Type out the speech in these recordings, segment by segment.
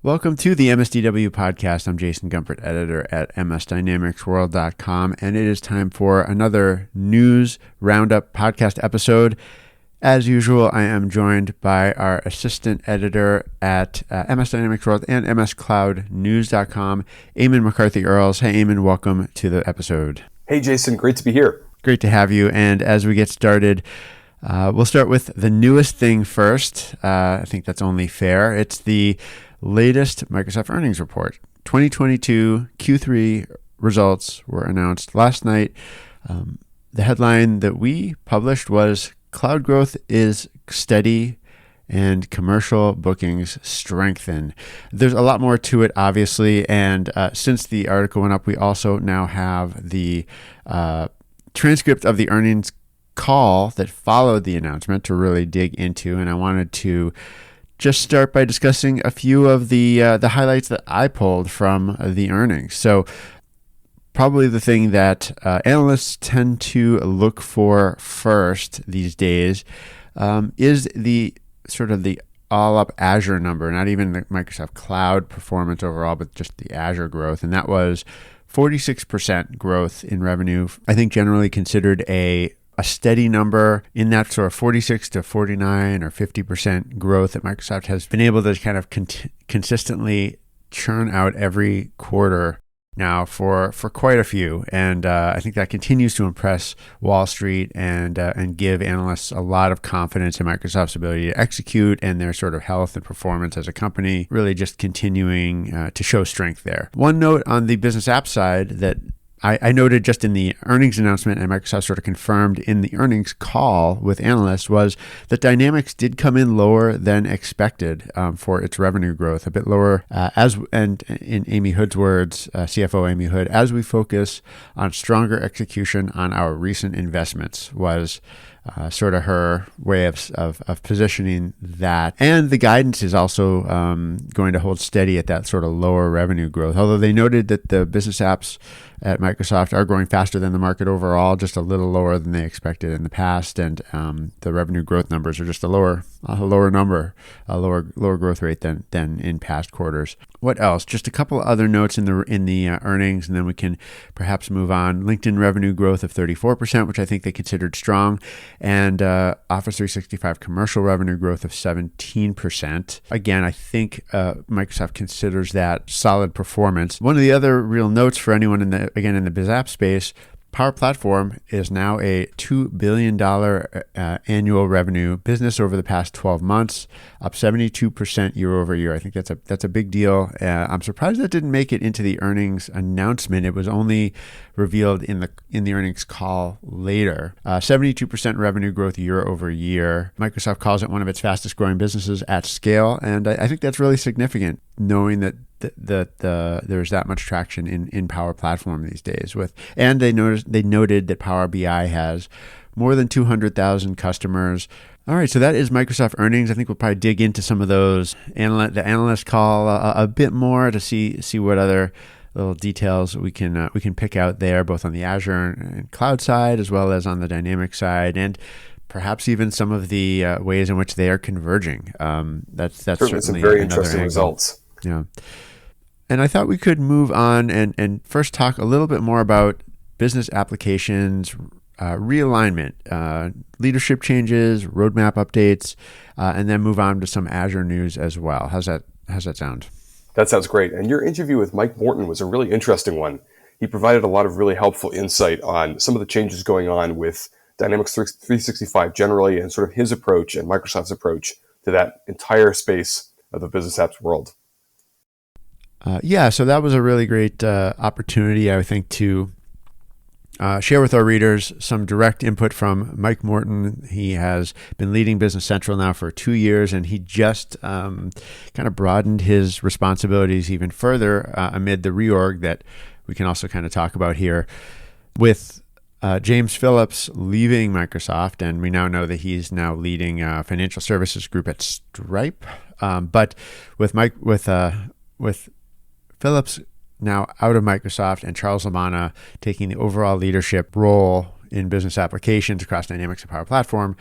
Welcome to the MSDW podcast. I'm Jason Gumpert, editor at msdynamicsworld.com, and it is time for another news Roundup podcast episode. As usual, I am joined by our assistant editor at MS Dynamics World and mscloudnews.com, Eamon McCarthy-Earls. Hey, Eamon, welcome to the episode. Hey, Jason. Great to be here. Great to have you. And as we get started, we'll start with the newest thing first. I think that's only fair. It's the latest Microsoft earnings report. 2022 Q3 results were announced last night. The headline that we published was "Cloud growth is steady and commercial bookings strengthen." There's a lot more to it, obviously, and since the article went up, we also now have the transcript of the earnings call that followed the announcement to really dig into, and I wanted to just start by discussing a few of the highlights that I pulled from the earnings. So probably the thing that analysts tend to look for first these days is the sort of the all-up Azure number, not even the Microsoft Cloud performance overall, but just the Azure growth. And that was 46% growth in revenue. I think generally considered a steady number in that sort of 46 to 49 or 50% growth that Microsoft has been able to kind of consistently churn out every quarter now for quite a few. And I think that continues to impress Wall Street and give analysts a lot of confidence in Microsoft's ability to execute and their sort of health and performance as a company, really just continuing to show strength there. One note on the business app side that I noted just in the earnings announcement, and Microsoft sort of confirmed in the earnings call with analysts, was that Dynamics did come in lower than expected for its revenue growth, a bit lower, and in Amy Hood's words, CFO Amy Hood, as we focus on stronger execution on our recent investments, was sort of her way of positioning that. And the guidance is also going to hold steady at that sort of lower revenue growth, although they noted that the business apps at Microsoft are growing faster than the market overall, just a little lower than they expected in the past, and the revenue growth numbers are just a lower growth rate than in past quarters. What else? Just a couple other notes in the earnings, and then we can perhaps move on. LinkedIn revenue growth of 34%, which I think they considered strong, and Office 365 commercial revenue growth of 17%. Again, I think Microsoft considers that solid performance. One of the other real notes for anyone in the biz app space, Power Platform is now a $2 billion annual revenue business over the past 12 months, up 72% year over year. I think that's a big deal. I'm surprised that didn't make it into the earnings announcement. It was only revealed in the earnings call later. 72% revenue growth year over year. Microsoft calls it one of its fastest growing businesses at scale, and I think that's really significant, knowing that there's that much traction in Power Platform these days. And they noted that Power BI has more than 200,000 customers. All right, so that is Microsoft earnings. I think we'll probably dig into some of those the analyst call a bit more to see what other little details we can pick out there, both on the Azure and cloud side as well as on the Dynamics side, and perhaps even some of the ways in which they are converging. That's certainly some very interesting angle. results. Yeah. And I thought we could move on and first talk a little bit more about business applications, realignment, leadership changes, roadmap updates, and then move on to some Azure news as well. How's that sound? That sounds great. And your interview with Mike Morton was a really interesting one. He provided a lot of really helpful insight on some of the changes going on with Dynamics 365 generally, and sort of his approach and Microsoft's approach to that entire space of the business apps world. So that was a really great opportunity, I think, to share with our readers some direct input from Mike Morton. He has been leading Business Central now for 2 years, and he just kind of broadened his responsibilities even further amid the reorg that we can also kind of talk about here with James Phillips leaving Microsoft, and we now know that he's now leading financial services group at Stripe. But with Phillips now out of Microsoft and Charles Lamanna taking the overall leadership role in business applications across Dynamics and Power Platform,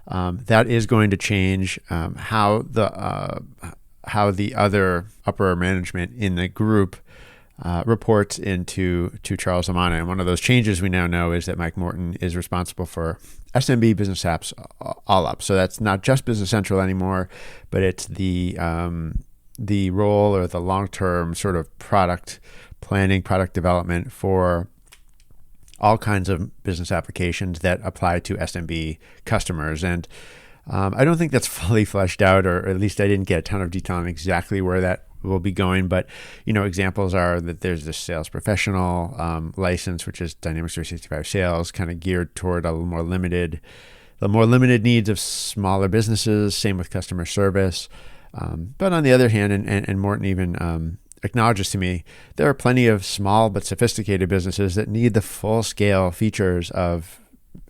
that is going to change how how the other upper management in the group reports into Charles Lamanna. And one of those changes we now know is that Mike Morton is responsible for SMB business apps all up. So that's not just Business Central anymore, but it's the role or the long-term sort of product planning, product development for all kinds of business applications that apply to SMB customers. And I don't think that's fully fleshed out, or at least I didn't get a ton of detail on exactly where that will be going. But, examples are that there's this sales professional license, which is Dynamics 365 sales, kind of geared toward the more limited needs of smaller businesses. Same with customer service. But on the other hand, and Morton even acknowledges to me, there are plenty of small but sophisticated businesses that need the full scale features of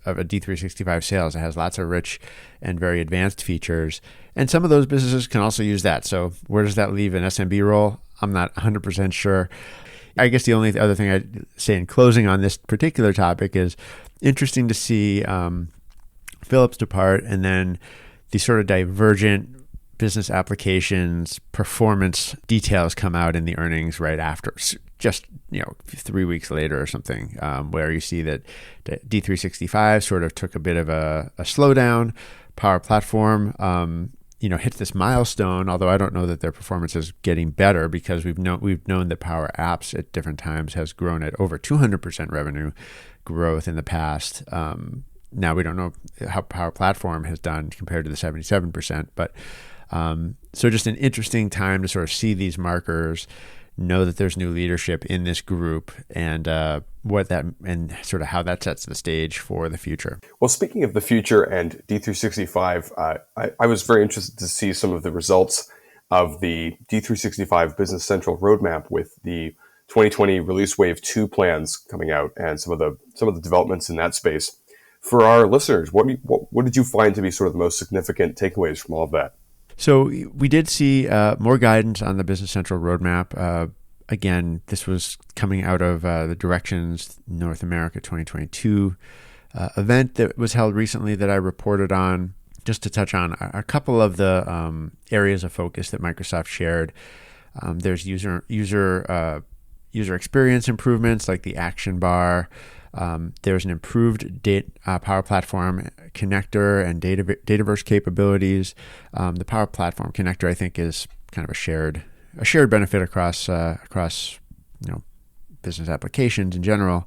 a D365 sales. It has lots of rich and very advanced features. And some of those businesses can also use that. So where does that leave an SMB role? I'm not 100% sure. I guess the only other thing I'd say in closing on this particular topic is interesting to see Phillips depart, and then the sort of divergent business applications performance details come out in the earnings right after, just 3 weeks later or something, where you see that D365 sort of took a bit of a slowdown. Power Platform hit this milestone, although I don't know that their performance is getting better, because we've known that Power Apps at different times has grown at over 200% revenue growth in the past. Now we don't know how Power Platform has done compared to the 77%, but so just an interesting time to sort of see these markers, know that there's new leadership in this group, and and sort of how that sets the stage for the future. Well, speaking of the future and D365, I was very interested to see some of the results of the D365 Business Central roadmap with the 2020 Release Wave 2 plans coming out, and some of the developments in that space. For our listeners, what did you find to be sort of the most significant takeaways from all of that? So we did see more guidance on the Business Central roadmap. Again, this was coming out of the Directions North America 2022 event that was held recently that I reported on. Just to touch on a couple of the areas of focus that Microsoft shared. There's user experience improvements like the action bar. There's an improved Power Platform connector and Dataverse capabilities. The Power Platform connector, I think, is kind of a shared benefit across business applications in general.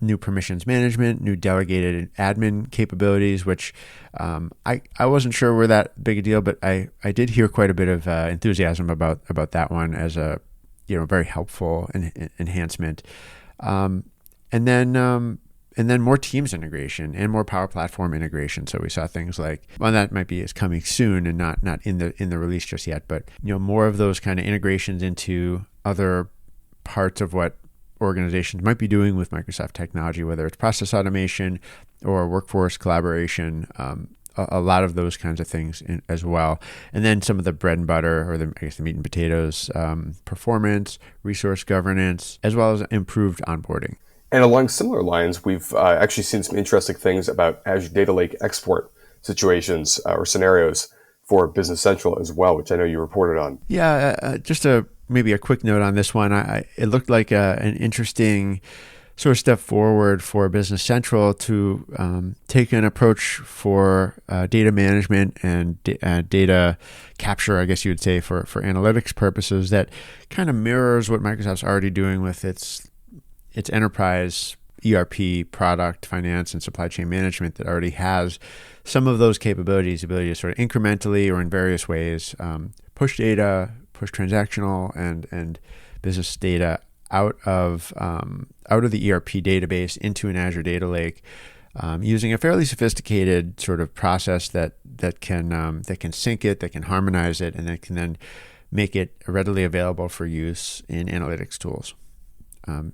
New permissions management, new delegated admin capabilities, which I wasn't sure were that big a deal, but I did hear quite a bit of enthusiasm about that one as a very helpful enhancement. And then more Teams integration and more Power Platform integration. So we saw things like, well, that might be is coming soon and not in the release just yet, but more of those kind of integrations into other parts of what organizations might be doing with Microsoft technology, whether it's process automation or workforce collaboration. A lot of those kinds of things as well. And then some of the bread and butter, or the meat and potatoes, performance, resource governance, as well as improved onboarding. And along similar lines, we've actually seen some interesting things about Azure Data Lake export situations or scenarios for Business Central as well, which I know you reported on. Yeah, just maybe a quick note on this one. It looked like an interesting sort of step forward for Business Central to take an approach for data management and data capture, I guess you would say, for analytics purposes, that kind of mirrors what Microsoft's already doing with its enterprise ERP product, finance, and supply chain management, that already has some of those capabilities, ability to sort of incrementally or in various ways push data, push transactional and business data out of the ERP database into an Azure Data Lake, using a fairly sophisticated sort of process that can sync it, that can harmonize it, and that can then make it readily available for use in analytics tools.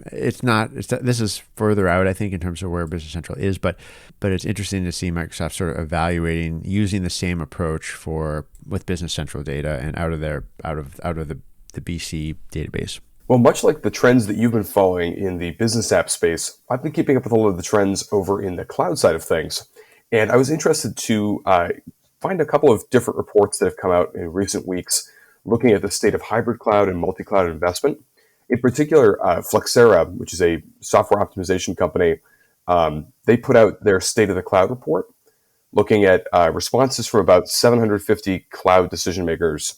This is further out, I think, in terms of where Business Central is, but it's interesting to see Microsoft sort of evaluating using the same approach with Business Central data and out of the BC database. Well, much like the trends that you've been following in the business app space, I've been keeping up with a lot of the trends over in the cloud side of things. And I was interested to find a couple of different reports that have come out in recent weeks looking at the state of hybrid cloud and multi-cloud investment. In particular, Flexera, which is a software optimization company, they put out their State of the Cloud report, looking at responses from about 750 cloud decision makers,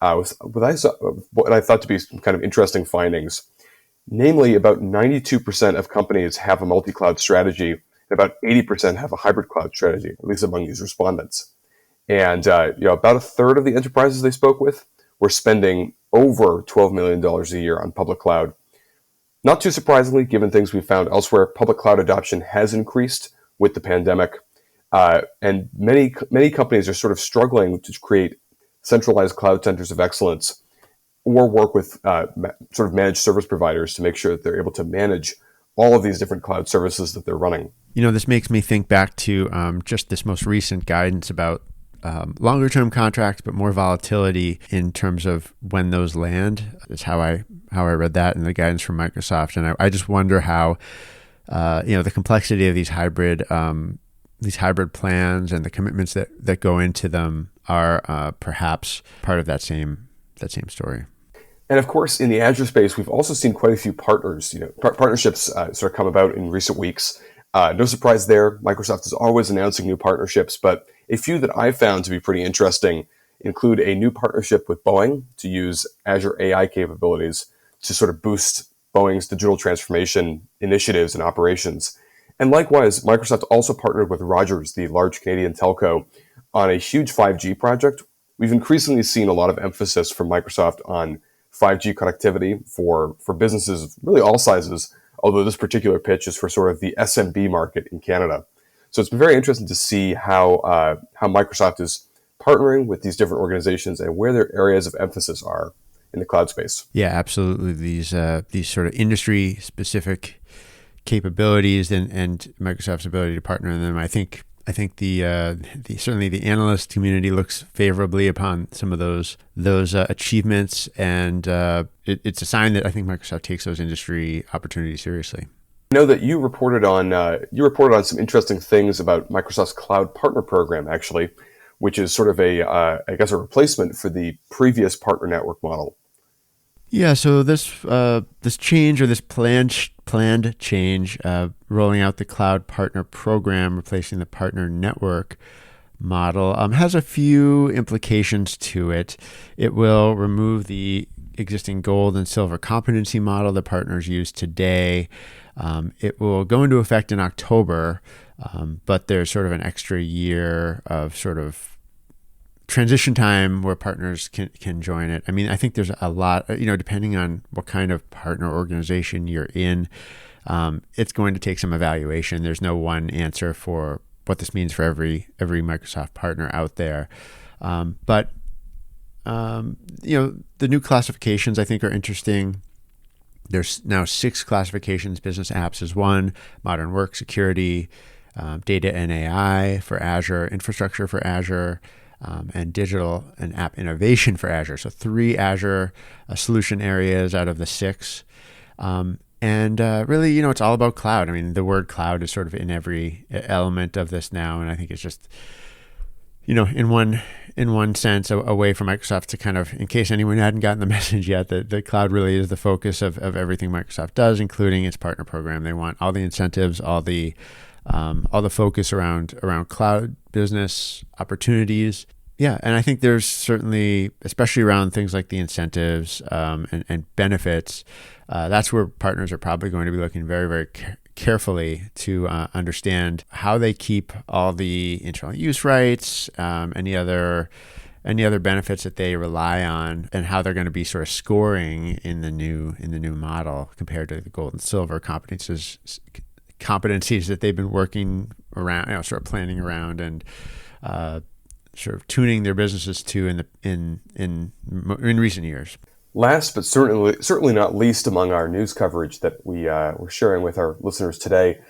with what I thought to be some kind of interesting findings. Namely, about 92% of companies have a multi-cloud strategy, and about 80% have a hybrid cloud strategy, at least among these respondents. And about a third of the enterprises they spoke with were spending over $12 million a year on public cloud. Not too surprisingly, given things we've found elsewhere, public cloud adoption has increased with the pandemic. And many companies are sort of struggling to create centralized cloud centers of excellence or work with sort of managed service providers to make sure that they're able to manage all of these different cloud services that they're running. This makes me think back to just this most recent guidance about longer term contracts, but more volatility in terms of when those land. Is how I read that in the guidance from Microsoft. And I just wonder how, the complexity of these hybrid plans and the commitments that go into them are perhaps part of that same story. And of course, in the Azure space, we've also seen quite a few partnerships sort of come about in recent weeks. No surprise there. Microsoft is always announcing new partnerships, but a few that I've found to be pretty interesting include a new partnership with Boeing to use Azure AI capabilities to sort of boost Boeing's digital transformation initiatives and operations. And likewise, Microsoft also partnered with Rogers, the large Canadian telco, on a huge 5G project. We've increasingly seen a lot of emphasis from Microsoft on 5G connectivity for businesses of really all sizes, although this particular pitch is for sort of the SMB market in Canada. So it's been very interesting to see how Microsoft is partnering with these different organizations and where their areas of emphasis are in the cloud space. Yeah, absolutely. These sort of industry specific capabilities and Microsoft's ability to partner in them. I think certainly the analyst community looks favorably upon some of those achievements, and it's a sign that I think Microsoft takes those industry opportunities seriously. I know that you reported on some interesting things about Microsoft's Cloud Partner Program, actually, which is sort of a replacement for the previous partner network model. Yeah, so this change, or this planned change, rolling out the Cloud Partner Program, replacing the partner network model, has a few implications to it. It will remove the existing gold and silver competency model that partners use today. It will go into effect in October, but there's sort of an extra year of sort of transition time where partners can join it. I mean, I think there's a lot, depending on what kind of partner organization you're in, it's going to take some evaluation. There's no one answer for what this means for every Microsoft partner out there. But the new classifications I think are interesting. There's now 6 classifications. Business apps is one, modern work, security, data and AI for Azure, infrastructure for Azure, and digital and app innovation for Azure. So 3 Azure solution areas out of the 6. And really, it's all about cloud. I mean, the word cloud is sort of in every element of this now. And I think it's just, in one sense, a way for Microsoft to kind of, in case anyone hadn't gotten the message yet, that the cloud really is the focus of everything Microsoft does, including its partner program. They want all the incentives, all the focus around cloud business opportunities. Yeah, and I think there's certainly, especially around things like the incentives and benefits, that's where partners are probably going to be looking very, very carefully to understand how they keep all the internal use rights, any other benefits that they rely on, and how they're going to be sort of scoring in the new model compared to the gold and silver competencies that they've been working around, sort of planning around and sort of tuning their businesses to in recent years. Last but certainly not least among our news coverage that we're sharing with our listeners today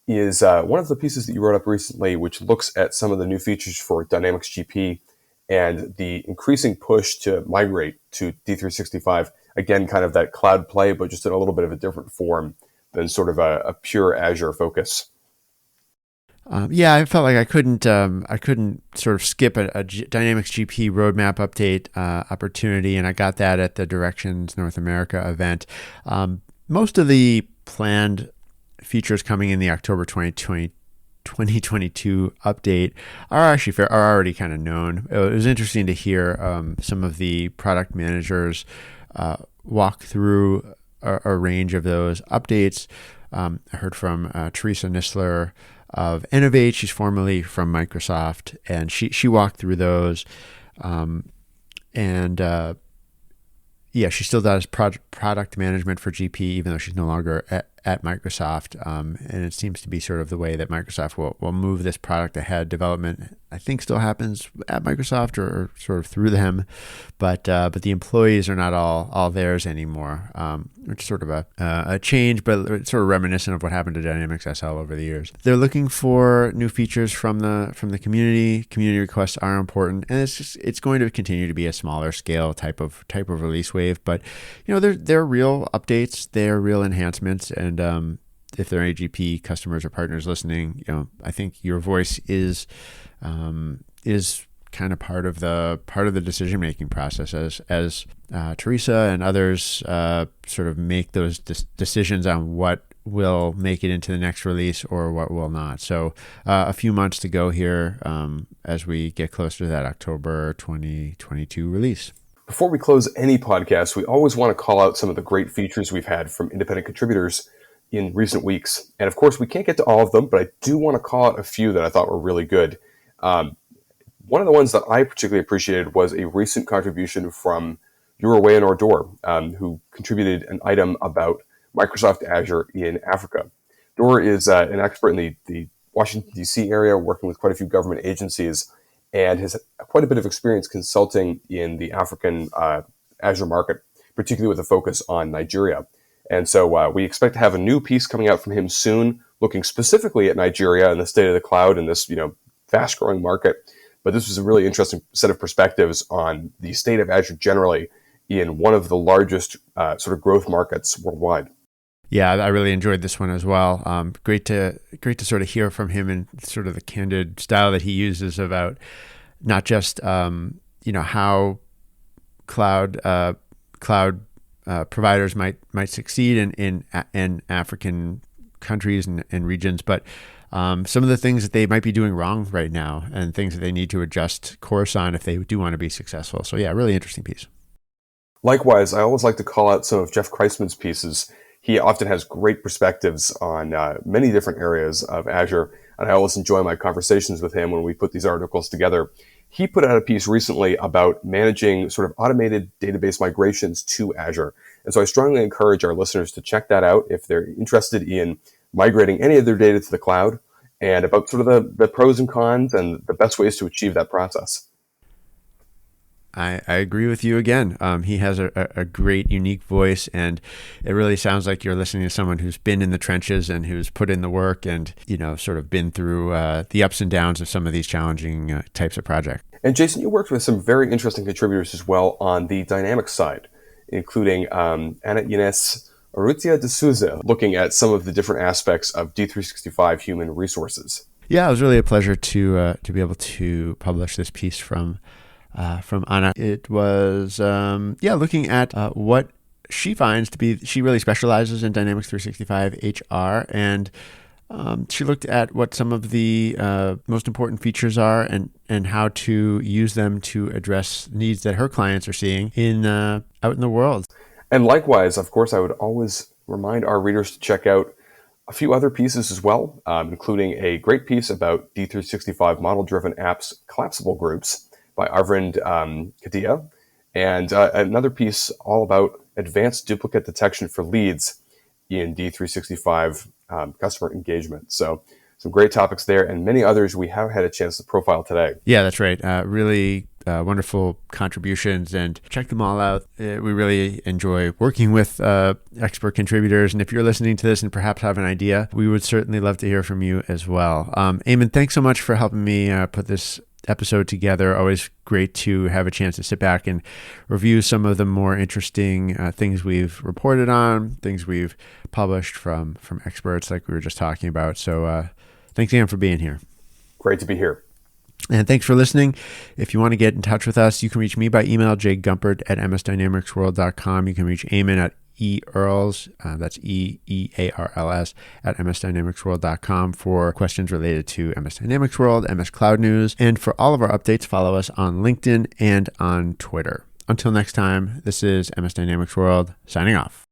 is one of the pieces that you wrote up recently, which looks at some of the new features for Dynamics GP and the increasing push to migrate to D365. Again, kind of that cloud play, but just in a little bit of a different form than sort of a pure Azure focus. Yeah, I felt like I couldn't sort of skip a Dynamics GP roadmap update opportunity, and I got that at the Directions North America event. Most of the planned features coming in the October 2022 update are already kind of known. It was interesting to hear some of the product managers walk through a range of those updates. I heard from Teresa Nisler of Innovate. She's formerly from Microsoft, and she walked through those. Yeah, she still does product management for GP, even though she's no longer at Microsoft. And it seems to be sort of the way that Microsoft will move this product ahead. Development, I think, still happens at Microsoft or sort of through them, but the employees are not all theirs anymore, which is sort of a change, but it's sort of reminiscent of what happened to Dynamics SL over the years. They're looking for new features from the community. Community requests are important, and it's going to continue to be a smaller scale type of release wave. But they're real updates, they're real enhancements, and if there are any GP customers or partners listening, I think your voice is kind of part of the decision making process as Teresa and others sort of make those decisions on what will make it into the next release or what will not. So a few months to go here as we get closer to that October 2022 release. Before we close any podcast, we always want to call out some of the great features we've had from independent contributors in recent weeks. And of course, we can't get to all of them, but I do want to call out a few that I thought were really good. One of the ones that I particularly appreciated was a recent contribution from Your Dor, who contributed an item about Microsoft Azure in Africa. Dor is an expert in the Washington, D.C. area, working with quite a few government agencies, and has quite a bit of experience consulting in the African Azure market, particularly with a focus on Nigeria. And so we expect to have a new piece coming out from him soon, looking specifically at Nigeria and the state of the cloud in this fast-growing market. But this was a really interesting set of perspectives on the state of Azure generally in one of the largest sort of growth markets worldwide. Yeah, I really enjoyed this one as well. Great to sort of hear from him in sort of the candid style that he uses about not just how cloud providers might succeed in African countries and regions, but some of the things that they might be doing wrong right now and things that they need to adjust course on if they do want to be successful. So yeah, really interesting piece. Likewise, I always like to call out some of Jeff Kreisman's pieces. He often has great perspectives on many different areas of Azure, and I always enjoy my conversations with him when we put these articles together. He put out a piece recently about managing sort of automated database migrations to Azure. And so I strongly encourage our listeners to check that out if they're interested in migrating any of their data to the cloud, and about sort of the pros and cons and the best ways to achieve that process. I agree with you again. He has a great, unique voice, and it really sounds like you're listening to someone who's been in the trenches and who's put in the work and, sort of been through the ups and downs of some of these challenging types of projects. And Jason, you worked with some very interesting contributors as well on the Dynamics side, including Ana Ines Urrutia de Souza, looking at some of the different aspects of D365 human resources. Yeah, it was really a pleasure to be able to publish this piece from Ana. It was looking at what she finds to be, she really specializes in Dynamics 365 HR, and she looked at what some of the most important features are and how to use them to address needs that her clients are seeing out in the world. And likewise, of course, I would always remind our readers to check out a few other pieces as well, including a great piece about D365 model-driven apps collapsible groups by Arvind Kadia, and another piece all about advanced duplicate detection for leads in D365 customer engagement. So some great topics there, and many others we have had a chance to profile today. Yeah, that's right. Really wonderful contributions, and check them all out. We really enjoy working with expert contributors, and if you're listening to this and perhaps have an idea, we would certainly love to hear from you as well. Eamon, thanks so much for helping me put this episode together. Always great to have a chance to sit back and review some of the more interesting things we've reported on, things we've published from experts like we were just talking about. So Thanks again for being here. Great to be here. And thanks for listening. If you want to get in touch with us, you can reach me by email, jgumpert@msdynamicsworld.com. You can reach Eamon at earls, that's EEARLS, at msdynamicsworld.com for questions related to MS Dynamics World, MS Cloud News. And for all of our updates, follow us on LinkedIn and on Twitter. Until next time, this is MS Dynamics World signing off.